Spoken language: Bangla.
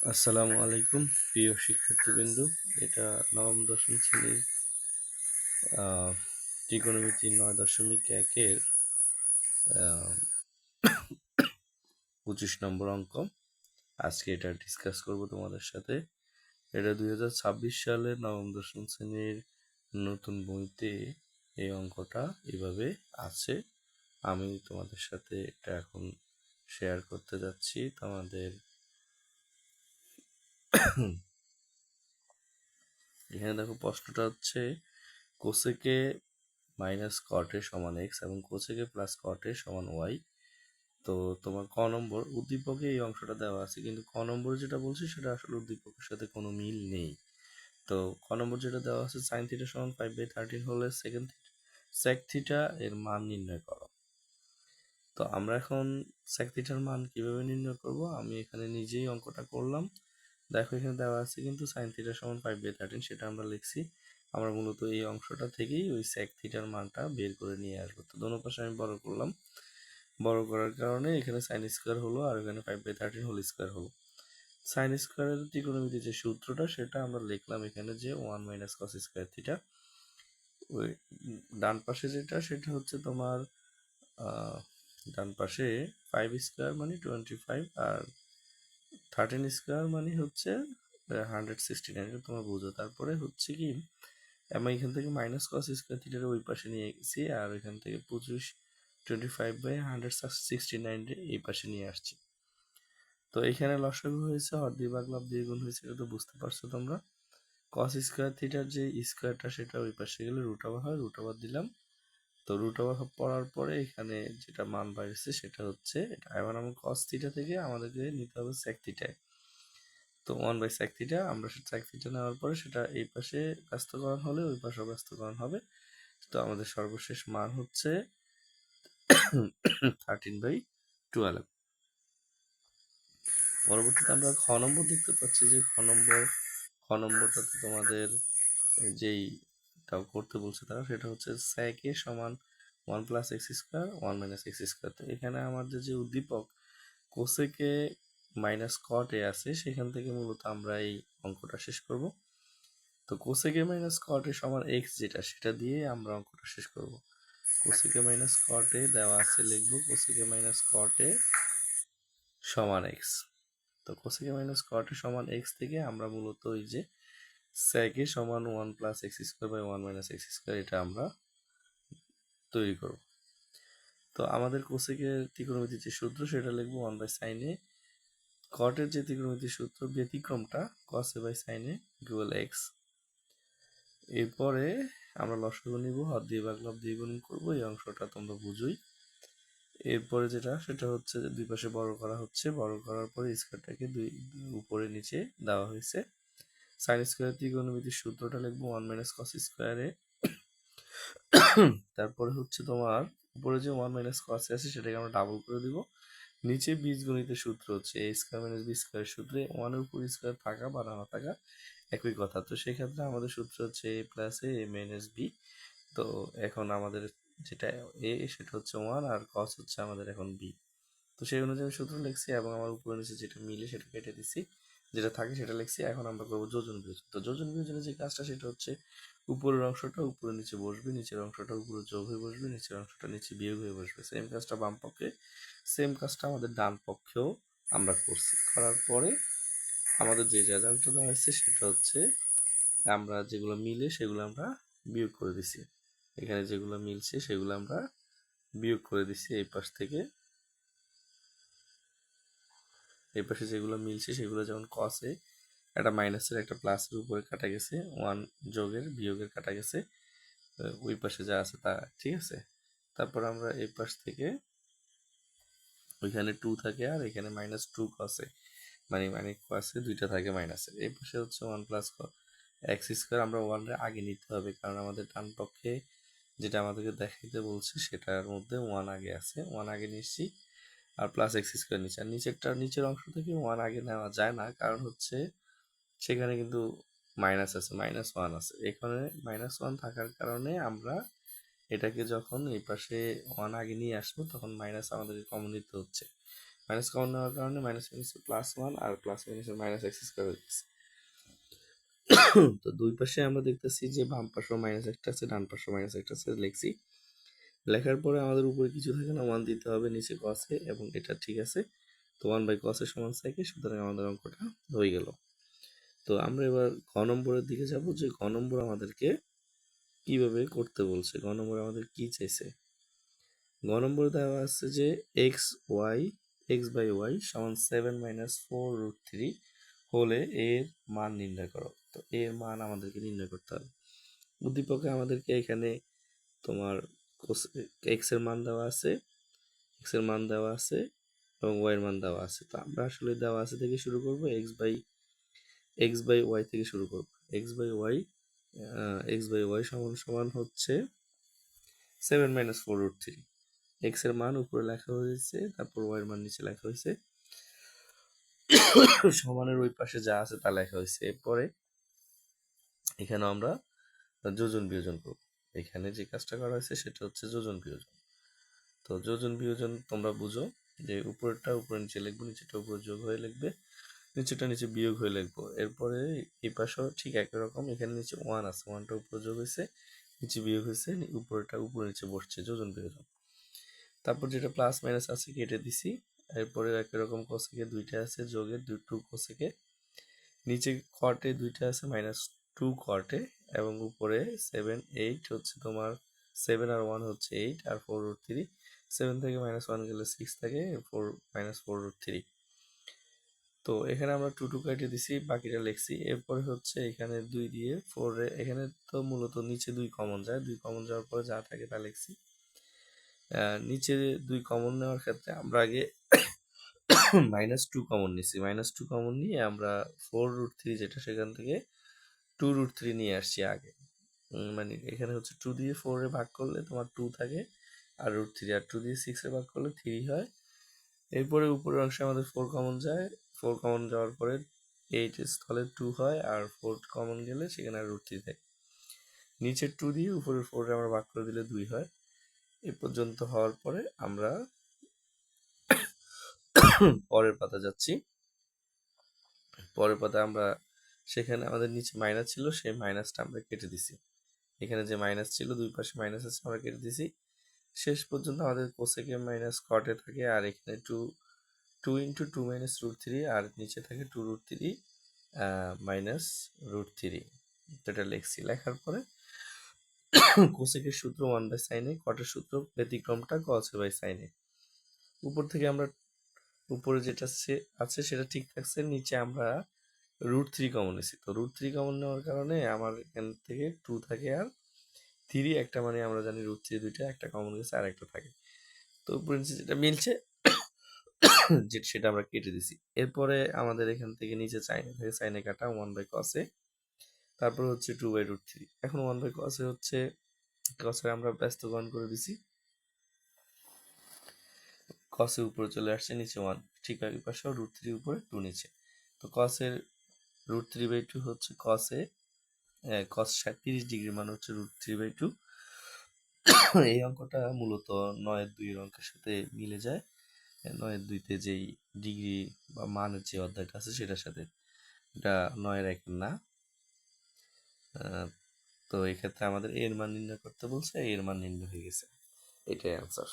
আসসালামু আলাইকুম প্রিয় শিক্ষার্থীবৃন্দ। এটা নবম দশম শ্রেণীর আহ, ত্রিকোণমিতি 9.1-এর 25 নম্বর অঙ্ক। আজকে এটা ডিসকাস করব তোমাদের সাথে। এটা 2026 সালের নবম দশম শ্রেণীর নতুন বইতে এই অঙ্কটা এভাবে আছে। আমি তোমাদের সাথে এটা এখন শেয়ার করতে যাচ্ছি। তোমাদের এখানে দেখো, প্রশ্নটা হচ্ছে কোসেকে মাইনাস কট এ সমান এক্স এবং কোসেকে প্লাস কট এ সমান ওয়াই। তো তোমার ক নম্বর উদ্দীপকে এই অংশটা দেওয়া আছে, কিন্তু ক নম্বর যেটা বলছি সেটা আসলে উদ্দীপকের সাথে কোনো মিল নেই। তো ক নম্বর যেটা দেওয়া আছে, সাইন থিটা সমান 5/13 হলে সেক থিটা এর মান নির্ণয় করো। তো আমরা এখন সেক থিটার মান কিভাবে নির্ণয় করব, আমি এখানে নিজেই অঙ্কটা করলাম। দেখো এখানে দেওয়া আছে কিন্তু সাইন থিটা সমান 5/13, সেটা আমরা লিখছি। আমরা মূলত এই অংশটা থেকেই ওই সেক থিটার মানটা বের করে নিয়ে আসবো। তো দোনো পাশে আমি বড় করলাম, বড় করার কারণে এখানে সাইন স্কোয়ার হলো আর এখানে 5/13 হোল স্কোয়ার হলো। সাইন স্কোয়ারের ত্রিকোণমিতির যে সূত্রটা সেটা আমরা লিখলাম এখানে, যে 1 মাইনাস কস স্কোয়ার থিটা। ওই ডান পাশে যেটা সেটা হচ্ছে তোমার ডান পাশে 5 স্কোয়ার মানে 25 আর 13 স্কোয়ার মানে হচ্ছে 169, এটা তোমার বুঝো। তারপরে হচ্ছে কি, আমি এখান থেকে মাইনাস কস স্কোয়ার থিটার ওই পাশে নিয়ে গেছি আর এখান থেকে 25/169 এই পাশে নিয়ে আসছি। তো এখানে লসাগু হয়েছে, হর ভাগ লব গুণ হয়েছে, এটা তো বুঝতে পারছো তোমরা। কস স্কোয়ার থিটার যে স্কোয়ারটা সেটা ওই পাশে গেলে রুট ওভার হয়, রুট ওভার দিলাম। তো রুট ওভার পড়ার পরে এখানে যেটা মান বাইরেছে সেটা হচ্ছে এটা। এবার আমরা কস থিটা থেকে আমাদেরকে নিতে হবে সেক থিটায়। তো 1/sec থিটা, আমরা সেক থিটা নেওয়ার পরে সেটা এই পাশে ব্যস্তকরণ হলে ওই পাশে ব্যস্তকরণ হবে। তো আমাদের সর্বশেষ মান হচ্ছে 13/12। পরবর্তীতে আমরা খ নম্বর দেখতে পাচ্ছি, যে খ নম্বরটাতে তোমাদের যেইটাও করতে বলছে তারা, সেটা হচ্ছে sec a সমান 1 plus x square 1 minus x square. তো এখানে আমাদের যে উদ্দীপক কোসেকে মাইনাস কট এ আছে, সেখান থেকে মূলত আমরা এই অঙ্কটা শেষ করব। তো কোসেকে মাইনাস কট এ সমান এক্স যেটা, সেটা দিয়ে আমরা অঙ্কটা শেষ করব। কোসেকে মাইনাস কট এ দেওয়া আছে, লিখবো কোসেকে মাইনাস কট এ সমান এক্স। তো কোসেকে মাইনাস কট এ সমান এক্স থেকে আমরা মূলত ওই যে sec এ সমান 1 plus x square by 1 minus x square, এটা আমরা তৈরি করব। তো আমাদের কোসেকের ত্রিকোণমিতির যে সূত্র সেটা লিখবো 1/sin a। কটের যে ত্রিকোণমিতির সূত্র ব্যতিক্রমটা cos a by sin a equal x. এরপরে আমরা লসাগু নিব, হর দিয়ে ভাগ লব দিয়ে গুণ করবো, এই অংশটা তোমরা বুঝোই। এরপরে যেটা সেটা হচ্ছে যে দুই পাশে বড় করা হচ্ছে, বড় করার পরে স্কোয়ারটাকে দুই উপরে নিচে দেওয়া হয়েছে। সাইন স্কোয়ার ত্রিকোণমিতির সূত্রটা লিখবো 1 মাইনাস কস স্কোয়ারে। তারপরে হচ্ছে তোমার উপরে যে 1 মাইনাস কস আছে সেটাকে আমরা ডাবল করে দিব। নিচে বীজগণিতের সূত্র হচ্ছে এ স্কোয়ার মাইনাস বি স্কোয়ার সূত্রে 1 এর উপর স্কোয়ার থাকা বা না থাকা একই কথা। তো সেক্ষেত্রে আমাদের সূত্র হচ্ছে এ প্লাস এ মাইনাস বি। তো এখন আমাদের যেটা এ সেটা হচ্ছে 1 আর কস হচ্ছে আমাদের এখন বি। তো সেই অনুযায়ী আমি সূত্র লিখছি এবং আমার উপরে নিচে যেটা মিলে সেটা কেটে দিছি, যেটা থাকে সেটা লিখছি। এখন আমরা করবো যোজন বিয়োজন। তো যোজন বিয়োজনের যে কাজটা সেটা হচ্ছে উপরের অংশটা উপরে নিচে বসবে, নিচের অংশটা উপরে যোগ হয়ে বসবে, নিচের অংশটা নিচে বিয়োগ হয়ে বসবে। সেম কাজটা বাম পক্ষে, সেম কাজটা আমাদের ডান পক্ষেও আমরা করছি। করার পরে আমাদের যে রেজাল্টটা দেওয়া হয়েছে সেটা হচ্ছে আমরা যেগুলো মিলে সেগুলো আমরা বিয়োগ করে দিছি। এখানে যেগুলো মিলছে সেগুলো আমরা বিয়োগ করে দিছি এই পাশ থেকে। এই পাশে যেগুলো মিলছে সেগুলো, যেমন কসে একটা মাইনাসের একটা প্লাসের উপরে কাটা গেছে, 1 যোগের বিয়োগের কাটা গেছে, ওই পাশে যা আছে তা ঠিক আছে। তারপর আমরা এই পাশ থেকে ওইখানে 2 থাকে আর এখানে -2 কসে, মানে কসে দুইটা থাকে মাইনাসের। এই পাশে হচ্ছে 1 প্লাস এক্স স্কোয়ার। আমরা 1 রে আগে নিতে হবে, কারণ আমাদের ডান পক্ষে যেটা আমাদেরকে দেখাইতে বলছে সেটার মধ্যে 1 আগে আছে, 1 আগে নিচ্ছি আর প্লাস এক্স স্কোয়ার নিচে। আর নিচের অংশ থেকে 1 আগে নেওয়া যায় না, কারণ হচ্ছে সেখানে কিন্তু মাইনাস আছে, -1 আছে। এখানে -1 থাকার কারণে আমরা এটাকে যখন এই পাশে 1 আগে নিয়ে আসবো তখন মাইনাস আমাদেরকে কমন নিতে হচ্ছে। মাইনাস কমন নেওয়ার কারণে মাইনাস মাইনাসে প্লাস ওয়ান আর প্লাস মাইনাসে মাইনাস এক্স স্কোয়ার হয়ে গেছে। তো দুই পাশে আমরা দেখতেছি যে বাম পাশেও মাইনাস একটা আছে, ডান পাশেও মাইনাস একটা আছে, লিখছি। লেখার পরে আমাদের উপরে কিছু থাকে না, ওয়ান দিতে হবে, নিচে কসে, এবং এটা ঠিক আছে। তো 1/cos এর সমান সেকে, সুতরাং আমাদের অঙ্কটা হয়ে গেল। তো আমরা এবার ঘ নম্বরের দিকে যাব, যে ঘ নম্বর আমাদেরকে কিভাবে করতে বলছে, ঘ নম্বর আমাদের কি চাইছে। ঘ নম্বরে দেওয়া আছে যে x/y সমান 7 - 4√3 হলে এর মান নির্ণয় করো। তো এর মান আমাদেরকে নির্ণয় করতে হবে। উদ্দীপকে আমাদেরকে এখানে তোমার x এর মান দেওয়া আছে, এবং y এর মান দেওয়া আছে। তো আমরা আসলে দেওয়া আছে থেকে শুরু করব, x/y থেকে শুরু করব। x/y সমান সমান হচ্ছে 7 - 4√3। x এর মান উপরে লেখা হয়েছে, তারপর y এর মান নিচে লেখা হয়েছে, সমানের ওই পাশে যা আছে তা লেখা হয়েছে। এরপরে এখানে আমরা যোজন বিয়োজন করব। এখানে যে কাজটা করা হয়েছে সেটা হচ্ছে যোজন বিয়োজন। তো যোজন বিয়োজন তোমরা বুঝো, যে উপরেরটা উপরে নিচে লিখবো, নিচেটা উপরে যোগ হয়ে লিখবে, নিচেটা নিচে বিয়োগ হয়ে লিখবো। এরপরে এই পাশেও ঠিক একই রকম, এখানে নিচে ওয়ান আছে, ওয়ানটা উপরে যোগ হয়েছে, নিচে বিয়োগ হয়েছে, উপরেটা উপরে নিচে বসছে, যোজন বিয়োজন। তারপর যেটা প্লাস মাইনাস আছে কেটে দিছি। এরপরে একই রকম কোসেকে দুইটা আছে যোগে, 2 কোসেকে, নিচে কটে দুইটা আছে -2 কটে, এবং উপরে 7 8 হচ্ছে তোমার 7 আর 1 হচ্ছে 8 আর 4√3। 7 থেকে -1 গেলে 6 থাকে, 4 -4√3। তো এখানে আমরা 2 কেটে দিছি, বাকিটা লিখছি। এরপরে হচ্ছে এখানে 2 দিয়ে 4 এখানে তো মূলত নিচে 2 কমন যায়, 2 কমন যাওয়ার পরে যা থাকে তা লিখছি। নিচে 2 কমন নেওয়ার ক্ষেত্রে আমরা আগে -2 কমন নিছি, -2 কমন নিয়ে আমরা 4√3 যেটা, সেখান থেকে 2√3 নিয়ে আসছি আগে। মানে এখানে হচ্ছে 2 দিয়ে 4 এ ভাগ করলে তোমার 2 থাকে আর √3, আর 2 দিয়ে 6 এ ভাগ করলে 3 হয়। এরপরে উপরের অংশে আমাদের 4 কমন যায়, 4 কমন যাওয়ার পরে 8 এর স্থলে 2 হয়, আর 4 কমন গেলে সেখানে আর √3 থাকে। নিচের 2 দিয়ে উপরের 4 এ আমরা ভাগ করে দিলে 2 হয়। এ পর্যন্ত হওয়ার পরে আমরা পরের পাতা যাচ্ছি। পরের পাতা আমরা, সেখানে আমাদের নিচে মাইনাস ছিল, সেই মাইনাসটা আমরা কেটে দিছি। এখানে যে মাইনাস ছিল, দুই পাশে মাইনাস আছে, আমরা কেটে দিছি। শেষ পর্যন্ত আমাদের কোসেকে মাইনাস কটে থাকে, আর এখানে 2 × 2 - √3, আর নিচে থাকে 2√3 -√3। এটা লিখছি। লেখার পরে কোসেকের সূত্র 1/sin a, কটের সূত্র ব্যতিক্রমটা cos a/sin a। উপর থেকে আমরা, উপরে যেটা আছে সেটা ঠিক থাকছে, নিচে আমরা √3 কমন নিছি। তো √3 কমন নেওয়ার কারণে আমার এখান থেকে 2 থাকে আর 3 একটা, মানে আমরা জানি √3 দুইটা, একটা কমন গেছে আর একটা থাকে। তো উপরে নিচে যেটা মিলছে সেটা আমরা কেটে দিছি। এরপরে আমাদের এখান থেকে নিচে সাইনে থেকে সাইনে কাটা 1/cos a, তারপর হচ্ছে 2/√3। এখন 1/cos a হচ্ছে, cos এ আমরা ব্যস্তকরণ করে দিছি, cos এর উপরে চলে আসছে, নিচে 1, ঠিক একই পাশেও √3 উপরে 2 নিচে। তো cos এর √3/2 হচ্ছে cos a, cos 30 ডিগ্রি মান হচ্ছে √3/2। এই অঙ্কটা মূলত 9-2 এর অঙ্কের সাথে মিলে যায়। 9-2-তে যেই ডিগ্রি বা মানের যে অধ্যায়টা আছে সেটার সাথে, এটা 9-1 না। তো এই ক্ষেত্রে আমাদের এর মান নির্ণয় করতে বলছে, এর মান নির্ণয় হয়ে গেছে, এটাই অ্যান্সার।